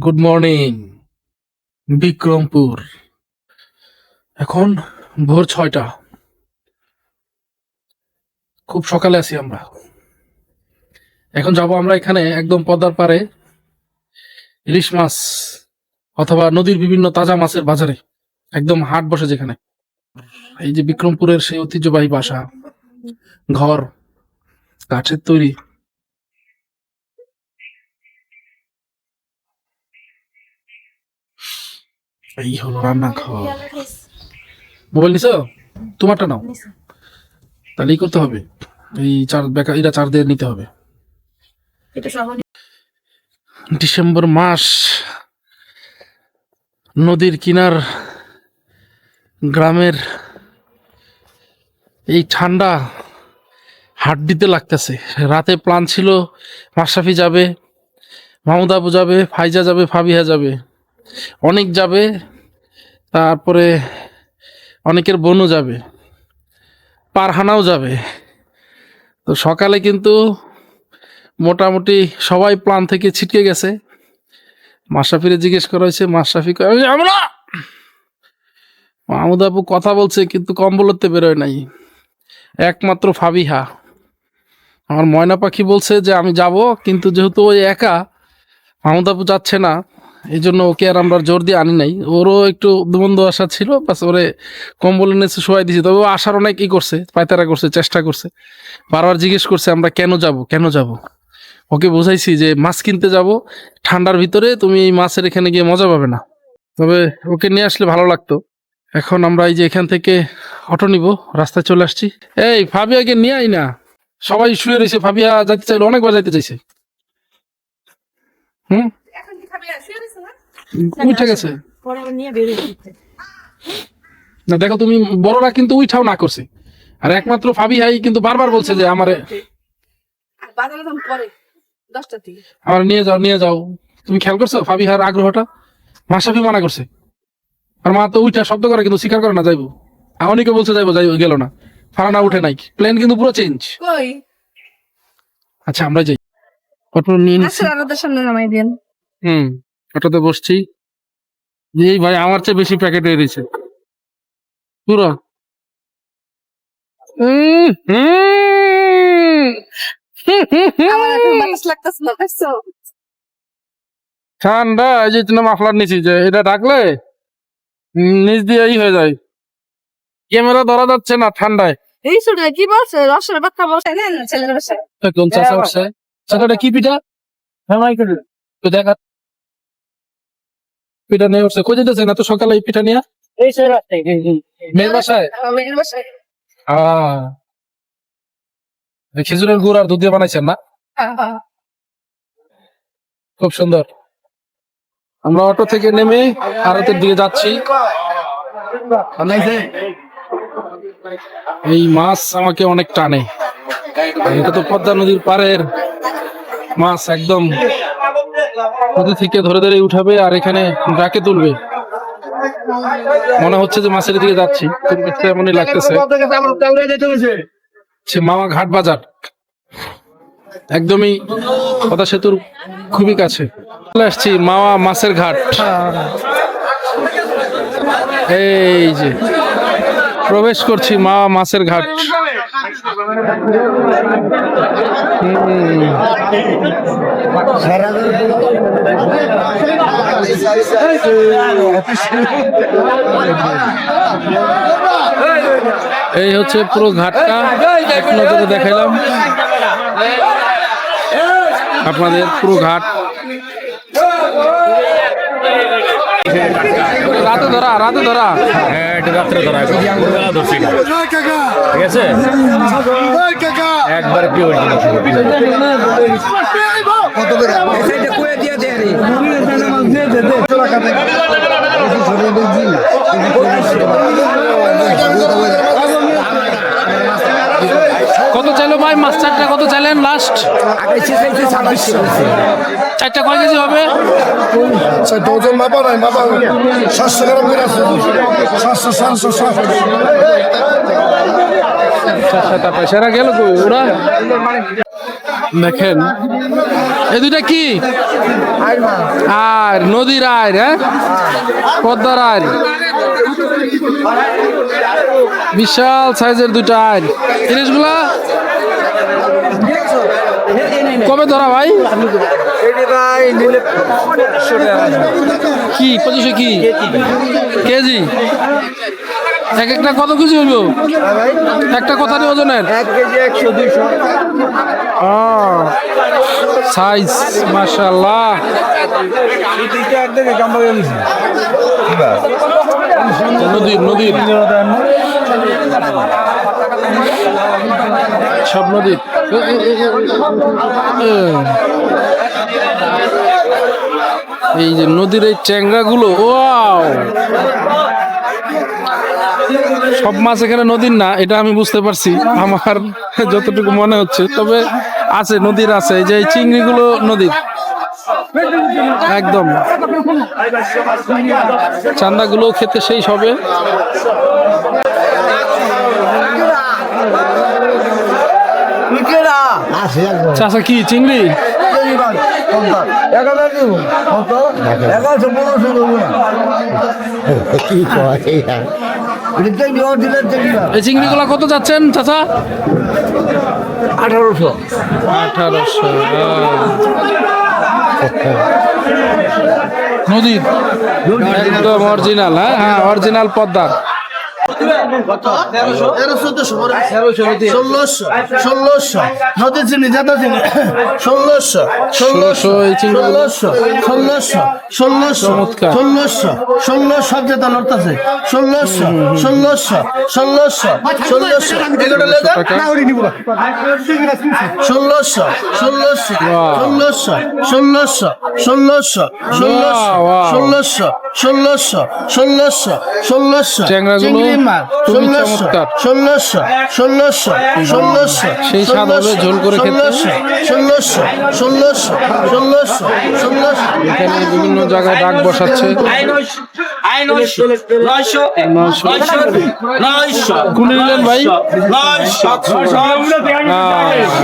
Good morning Bikrampur. এখন ভোর 6টা, খুব সকালে আছি আমরা। এখন যাব আমরা এখানে একদম পদ্মার পারে ইলিশ মাছ অথবা নদীর বিভিন্ন তাজা মাছের বাজারে, একদম হাট বসে যেখানে। এই যে বিক্রমপুরের সেই ঐতিহ্যবাহী বাসা, ঘর কাঠের তৈরি। এই হলো রান্নাঘর। মোবাইল নিছো? তোমারটা নাও, তাহলেই করতে হবে। এই এটা চার দিয়ে নিতে হবে। ডিসেম্বর মাস, নদীর কিনার গ্রামের এই ঠান্ডা হাড্ডিতে লাগতেছে। রাতে প্ল্যান ছিল মাশরাফি যাবে, মাহমুদ আবু যাবে, ফাইজা যাবে, ফাবিহা যাবে, অনেক যাবে, তারপরে অনেকের বোনও যাবে, পারহানাও যাবে। তো সকালে কিন্তু মোটামুটি সবাই প্ল্যান থেকে ছিটকে গেছে। মাশরাফিরে জিজ্ঞেস করা হয়েছে, মাশরাফি আমরা মাহমুদ আবু কথা বলছে কিন্তু কম্বলতে বেরোয় নাই। একমাত্র ফাবিহা, আমার ময়না পাখি বলছে যে আমি যাব, কিন্তু যেহেতু ওই একা, মাহমুদ আবু যাচ্ছে না, এই জন্য ওকে আর আমরা জোর দিয়ে আনি নাই। ওরও একটু দুবন্ধ আশা ছিল, বাস ওরে কম্বল এনেছে শোয়াই দিয়েছি। তবে ও আসার অনেক করছে, পায়তারা করছে, চেষ্টা করছে, বারবার জিজ্ঞেস করছে আমরা কেন যাব। ওকে বোঝাইছি যে মাছ কিনতে যাব, ঠান্ডার ভিতরে তুমি এই মাছের এখানে গিয়ে মজা পাবে না। তবে ওকে নিয়ে আসলে ভালো লাগতো। এখন আমরা এই যে এখান থেকে অটো নিব, রাস্তায় চলে আসছি। এই ফাবিয়াকে নিয়ে আই না, সবাই শুয়ে রয়েছে। ফাবিয়া যাইতে চাইলে, অনেকবার যাইতে চাইছে। উঠে গেছে না, দেখো তুমি বড়রা কিন্তু উঠাও না করছে, আর একমাত্র ফাবিহাই কিন্তু বারবার বলছে যে আমারে আমার নিয়ে যাও। তুমি খেয়াল করছো ফাবিহার আগ্রহটা? মাশরাফি মানা করছে, আর মা তো উঠা শব্দ করে কিন্তু স্বীকার করে না যাইবো। অনেকে বলছে যাইবো, গেল না। ফারানা উঠে নাই, প্ল্যান কিন্তু পুরো চেঞ্জ। আচ্ছা আমরা যাই, অটো নিয়ে নিচ্ছি। অটোতে বসছি। এই ভাই আমার চেয়ে বেশি প্যাকেট হয়ে দিয়েছে পুরো। ঠান্ডা, এই যে মাফলার নিচি, যে এটা ডাকলে নিচ দিয়ে হয়ে যায়, ক্যামেরা ধরা যাচ্ছে না ঠান্ডায়। এই ছোট কি বলছে? রসের বাচ্চা বলছে না ছেলের বাসায়। কোন চাচা বলছে? চাচাটা কি পিঠা? হ্যাঁ মাই করে তো দেখা, পিঠা নিয়ে উঠছে। কই যেতেছে না তো সকালে এই পিঠা নিয়ে? এই মেয়ের বাসায়। মেয়ের বাসায় খেজুরের গুড় আর দুধ দিয়ে বানাইছেন না? খুব সুন্দর। আমরা অটো থেকে নেমে আড়তের দিকে যাচ্ছি। এই মাছ আমাকে অনেক টানে। এটা তো পদ্মা নদীর পাড়ের মাছ, একদম নদী থেকে ধরে ধরে উঠাবে আর এখানে ডাকে তুলবে। মনে হচ্ছে যে মাছের দিকে যাচ্ছি, এমনই লাগতেছে। মামা ঘাট বাজার একদমই পদ্মা সেতুর খুবই কাছে চলে আসছি। মামা মাছের ঘাট, এই যে প্রবেশ করছি মামা মাছের ঘাট। এই হচ্ছে পুরো ঘাটটা, এক নজরে দেখাইলাম আপনাদের পুরো ঘাট। রাতে ধরা হ্যাঁ, এটা রাত্রে ধরা ধরছি, ঠিক আছে, একবারে পিওর জিনিস। কত চাইলো ভাই মাছ? চারটা কত চাইলেন লাস্ট? চারটা কয় কেজি হবে? ওজন মাপা নাই, মাপা 700 গ্রাম করে আছে। 700 পয়সাটা গেল কই ওরা? দেখেন এই দুইটা কি আর নদীর আয়, হ্যাঁ পদ্মার আয়, বিশাল সাইজের দুইটা আয়। জিনিসগুলা কবে ধরা ভাই? কি 2500 কি কেজি? এক একটা কত কেজি হইব? একটা কথা নিয়ে ওজনের 1 কেজি 100 200 সাইজ মাশাআল্লাহ। নদীর সব নদীর। এই যে নদীর এই চ্যাংরা গুলো, ওয়াও, সব মাছ এখানে নদীর না, এটা আমি বুঝতে পারছি আমার যতটুকু মনে হচ্ছে। তবে আছে, নদীর আছে। এই যে এই চিংড়ি গুলো নদীর একদম। চান্দা গুলো খেতে সেই সবে। চাষা কি চিংড়ি? এই চিংড়ি গুলা কত যাচ্ছেন চাচা? 1800। নদীর একদম অরিজিনাল। হ্যাঁ অরিজিনাল পদ্মার। 1600 নদীর চিনি জাদা চিনি 1600 সব জাদা লড়তেছে 1600 সেই স্বাদ হবে ঝোল করে খেতে। এখানে বিভিন্ন জায়গায় ডাক বসাচ্ছে। কোন নিলেন ভাই?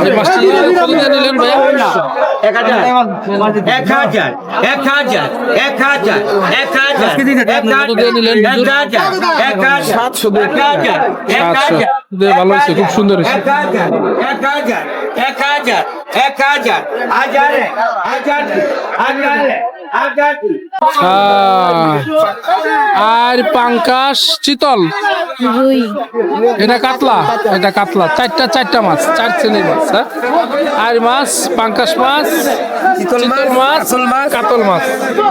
এই মাছটি কত দিয়ে নিলেন ভাই? 1000 ভালো হয়েছে, খুব সুন্দর হয়েছে। আর পাঙ্কাশ চিতল, এটা কাতলা, চারটা মাছ, 4 শ্রেণীর মাছ। হ্যাঁ আর মাছ, পাঙ্কাশ মাছ, চিতল মাছ, কাতল মাছ।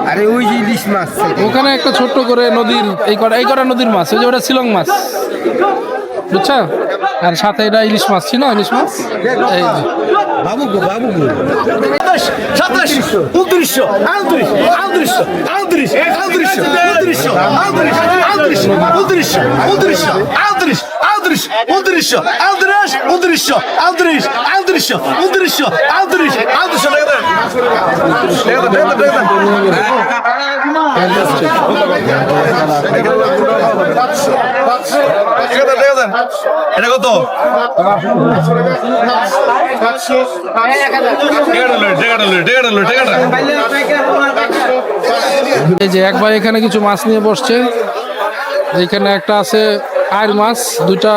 আরে ওই যে ইলিশ মাছ ওখানে একটা ছোট্ট করে নদীর এই কটা নদীর মাছ, ওই যে ওটা শিলং মাছ, বুঝছো? আর সাথে এটা ইলিশ মাছ ছিল, ইলিশ মাছ। এই যে বাবু 27 29 এটা কত? এই যে একবার এখানে কিছু মাছ নিয়ে বসছে। এখানে একটা আছে আইর মাছ, 2টা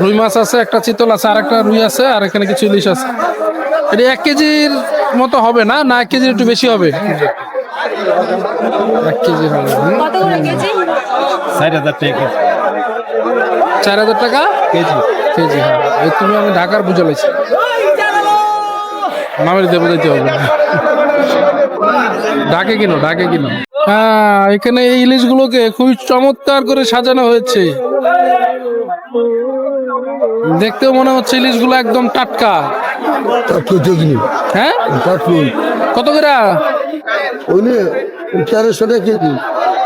রুই মাছ আছে, একটা চিতল আছে, আর একটা রুই আছে, আর এখানে কিছু ইলিশ আছে। এটা 1 কেজির মতো হবে না? 1 কেজির একটু বেশি হবে? 1 কেজি হবে। 4000 টাকা কেজি। হ্যাঁ এই তুমি আমি ঢাকার বুঝে লাইছি, মামের দেবো দিতে হবে। ঢাকে কিনো। হ্যাঁ এখানে এই ইলিশগুলোকে খুবই চমৎকার করে সাজানো হয়েছে। দেখতেও মনে হচ্ছে ইলিশগুলো একদম টাটকা। হ্যাঁ কত করে? 1300 টাকা কেজি।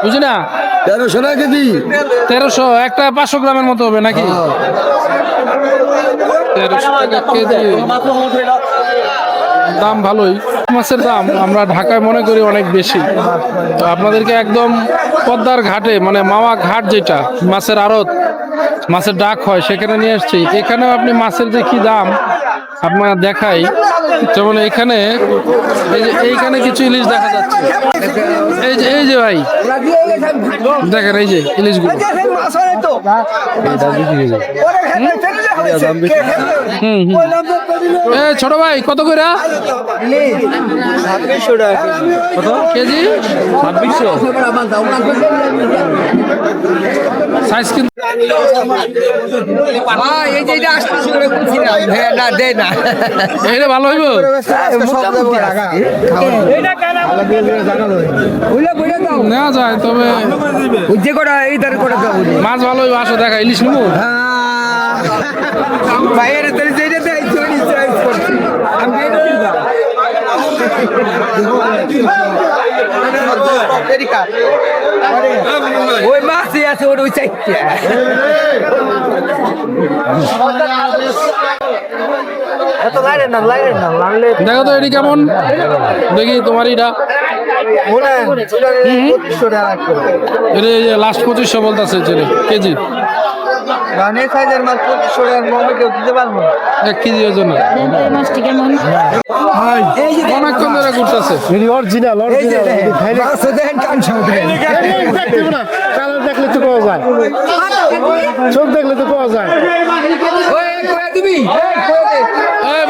বুঝি না, 1300 টাকা কেজি। 1300 একটা 500 গ্রামের মতো হবে নাকি? 1300 টাকা কেজি, দাম ভালোই। মাছের দাম আমরা ঢাকায় মনে করি অনেক বেশি, তো আপনাদেরকে একদম পদ্মার ঘাটে, মানে মাওয়া ঘাট যেটা মাছের আড়ত, মাছের ডাক হয়, সেখানে নিয়ে আসছি। এখানেও আপনি মাছের যে কি দাম আপনারা দেখাই, যেমন এখানে এইখানে কিছু ইলিশ দেখা যাচ্ছে, এই যে ভাই দেখেন এই যে ইলিশগুলো। ছোট ভাই কত করে কেজি? 2600 সাইজ কিন্তু এটা ভালো হইব। নেওয়া যায় তবে মাছ ভালো হইব। আসো দেখা ইলিশ নিবো। ওই মাছ আছে ওই চাইতে দেখো তো এটি কেমন, দেখি তোমার এটা লাস্ট 2500 বলতেছে কেজি। 1 কেজি ওজন অনেকক্ষণ ধরে ঘুরতেছে। দেখলে তো পাওয়া যায়, চোখ দেখলে তো পাওয়া যায়।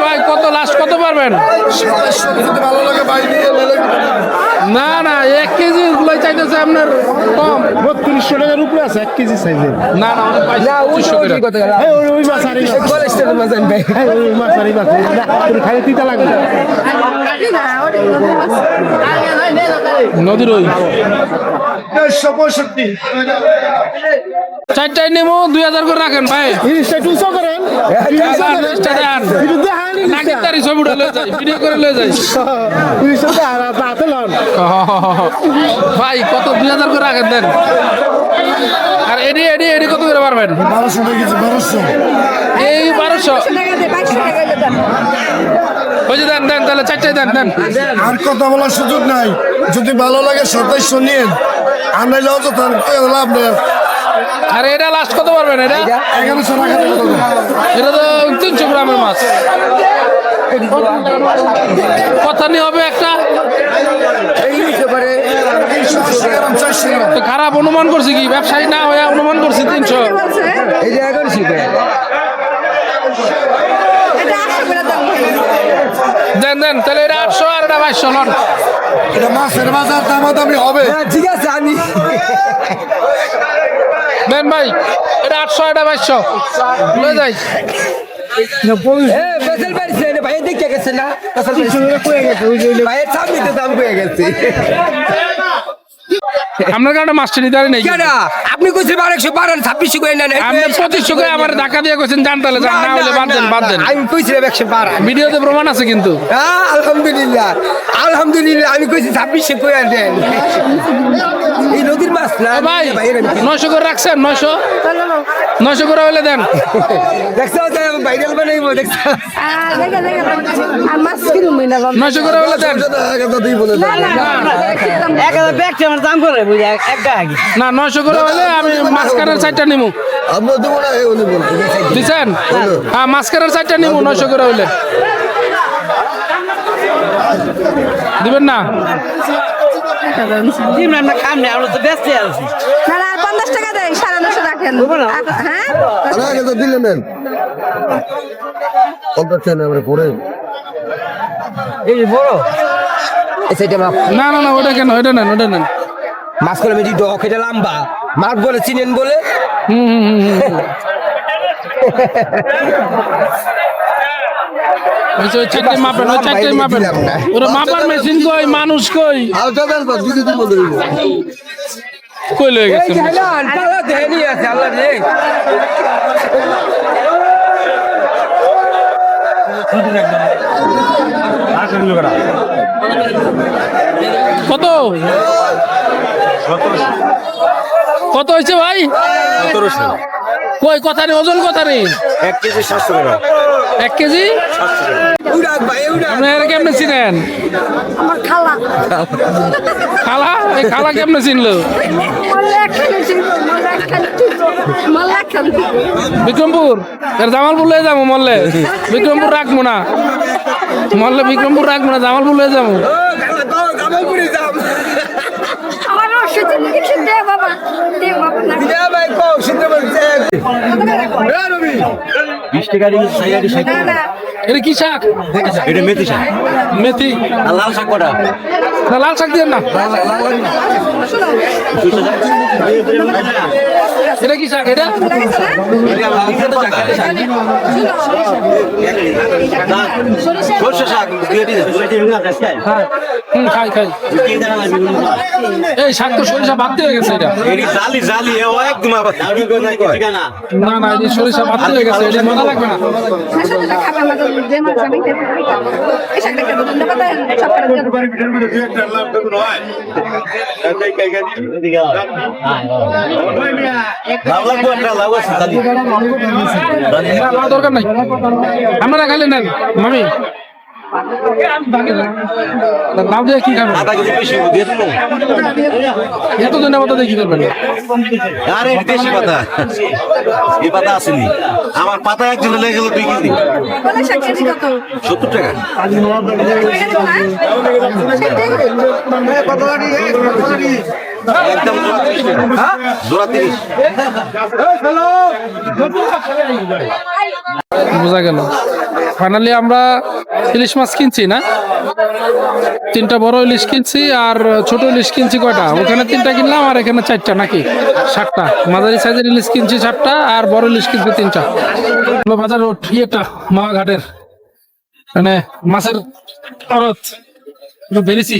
ভাই কত লাস্ট কত পারবেন? ভালো লাগে ভাই না না 1 কেজি গুলো চাইতেছে আপনার কম। 3200 টাকার উপরে আছে 1 কেজি সাইজের। না না অনেক পাইছে 2500 করে। ওই মাছ আর এই মাছ আর এই মাছ খাইতে তিতা লাগবে। নদীর ওই 165 চারটায় নেবো 2000 করে রাখেন ভাই। ইলিশটা একটু উঁচু করেন, নাকের তারি ছবি উঠে লয়ে যাই, ভিডিও করে লয়ে যাই। ইলিশটা হাতে লন ভাই কত 2000 করে রাখেন দেন। আর এডি কত করে পারবেন? 1200 টাকা কেজি। 1200 এই 1200 ওই যে দেন তাহলে চারটায় দেন। আর কথা বলার সুযোগ নাই, যদি ভালো লাগে 2700 নিন, আর নাইলে অযথা লাভ নেই। আর এটা লাস্ট কত পারবেন? এটা 1100 টাকা দেবো। এটা তো 300 গ্রামের মাছ। কথা নিয়ে হবে একটা। তো খারাপ অনুমান করছি কি, ব্যবসায়ী না হয়ে অনুমান করছি 300। দেন তাহলে এটা 800 আর এটা 2200 লন। এটা মাছের বাজার দামাদামি হবে। ঠিক আছে আমি দেন ভাই এটা 800 এটা 2200 লয়ে যাই। ভাই দেখে গেছে না ভাইয়ের সামনে দাম হয়ে গেছে। আপনার কারণে মাছটা নিতে পারি নাই। আপনি কইছেন 1200 বাড়ান 2600 করে নেন। আপনি 2500 করে আমার ধাক্কা দিয়ে কইছেন জান, তাহলে জান না হলে বাদ দেন। আমি কইছিলাম 100 বাড়ান। ভিডিওতে প্রমাণ আছে কিন্তু। আলহামদুলিল্লাহ আমি কইছি 2600 করে দেন। এই নদীর মাছ না ভাই 900 করে রাখছেন। 900 করে হলে দেন। দেখছো ভাইরাল বানাইবো দেখছো। 900 করে হলে দেন। না 900 করে হলে আমি মাছকারের সাইডটা নিমু। দিচ্ছেন? হ্যাঁ মাছকারের সাইডটা নিমু 900 করে হলে। দিবেন না? আর 50 টাকা দেয়, 950 রাখেন। হ্যাঁ দিলে নেন না ওটা কেন, ওটা নেন। মাছ করে মেজি ডক এটা লম্বা মাছ বলে চিনেন বলে। ওই চারটে মাপেন, ওরা মাপার মেশিন কই, মানুষ কই কই লয়ে গেছে। কত হয়েছে ভাই? 1700 কই কথা নেই, ওজন কথা নেই। 1 কেজি 700 টাকা। 1 কেজি আপনারা কেমনে চিনেন? আমার খালা এই খালা কেমনে চিনলো? বিক্রমপুর জামালপুর লয়ে যাবো মল্লে, বিক্রমপুর রাখবো না। মরলে বিক্রমপুর রাখবো না, জামালপুর লয়ে যাবো। জামালপুরে যাম আমার ওষুধ কিছু দে বাবা, দে বাবা না। দিদা ভাই কো শুনতে বলছে 20 টাকা দিয়ে সাইয়াদি শাক না না এটা কি শাক? এটা মেথি শাক মেথি। আর লাল শাক কটা না, লাল শাক দিয়ে না। এটা কি শাক? এটা সরষে শাক খাই খাই। এই শাক তো সরিষা বাড়তে হয়ে গেছে। এটা এটি জালি জালি ও একদম আবার না না, এই সরিষা বাড়তে হয়ে গেছে, এটা মজা লাগবে না। শাশুড়িটা খাবে আমাদের যে মাছ আমি খেতে পারি। এই শাকটা খেতে ধন্যবাদ সব করে দিও। লাভ লাগবে একটা লাভ আছে জালি না, না, দরকার নাই, আমরা খাইলে নেন মামি। লাভ দিয়ে কি খাবেন? আধা কেজি বেশি দিয়ে দেবো এত ধন্যবাদ দিয়ে কি করবেন? আরে দেশি পাতা এই পাতা আসেনি আমার পাতা একজন লেগে গেল 2 কেজি বলে শাক কেজি কত? 70 টাকা একদম জোড়া 30 বোঝা গেল। ফাইনালি আমরা ইলিশ মাছ কিনছি না, 3টা বড় ইলিশ কিনছি আর ছোট ইলিশ কিনছি কয়টা? ওখানে 3টা কিনলাম আর এখানে 4টা, নাকি 7টা। মাঝারি সাইজের ইলিশ কিনছি 7টা আর বড় ইলিশ কিনছি 3টা। বাজার রোড ইয়েটা মা ঘাটের মানে মাছের আড়ত বেরিয়েছি,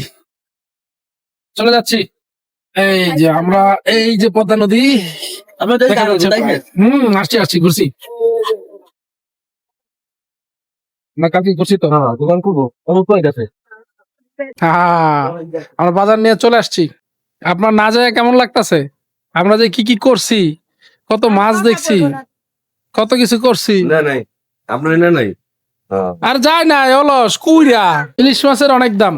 চলে যাচ্ছি। এই যে আমরা, এই যে পদ্মা নদী দেখা যাচ্ছে। আসছি আসছি, ঘুরছি না, কালকে ঘুরছি তো। দোকান করবো অবশ্যই গেছে আমরা বাজার নিয়ে চলে আসছি। আপনার না যায় কেমন লাগতেছে? আমরা যে কি কি করছি, কত মাছ দেখছি, কত কিছু করছি। না নাই আপনার না নাই আর যায় না অলস কুইরা। ইলিশ মাছের অনেক দাম,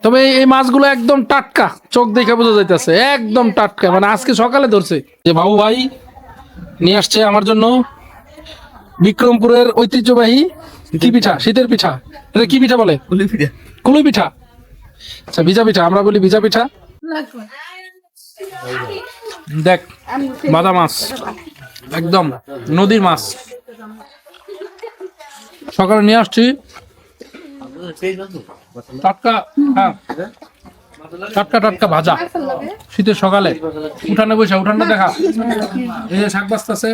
তবে এই মাছগুলো একদম টাটকা, চোখ দেখে বোঝা যাইতেছে একদম টাটকা, মানে আজকে সকালে ধরছে। যে বাবু ভাই নিয়ে আসছে আমার জন্য বিক্রমপুরের ঐতিহ্যবাহী কি পিঠা, শীতের পিঠা। এটা কি পিঠা বলে? কুলুই পিঠা। আচ্ছা, ভিজা পিঠা, আমরা বলি ভিজা পিঠা। দেখ, বাদা মাছ, একদম নদীর মাছ, সকালে নিয়ে আসছি টাটকা। হ্যাঁ, টাটকা টাটকা ভাজা, শীতের সকালে উঠানে বসে। উঠানটা দেখা, এই যে শাক বাস্তাছে।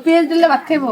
পেঁয়াজ দিলে ভাত খাইবো।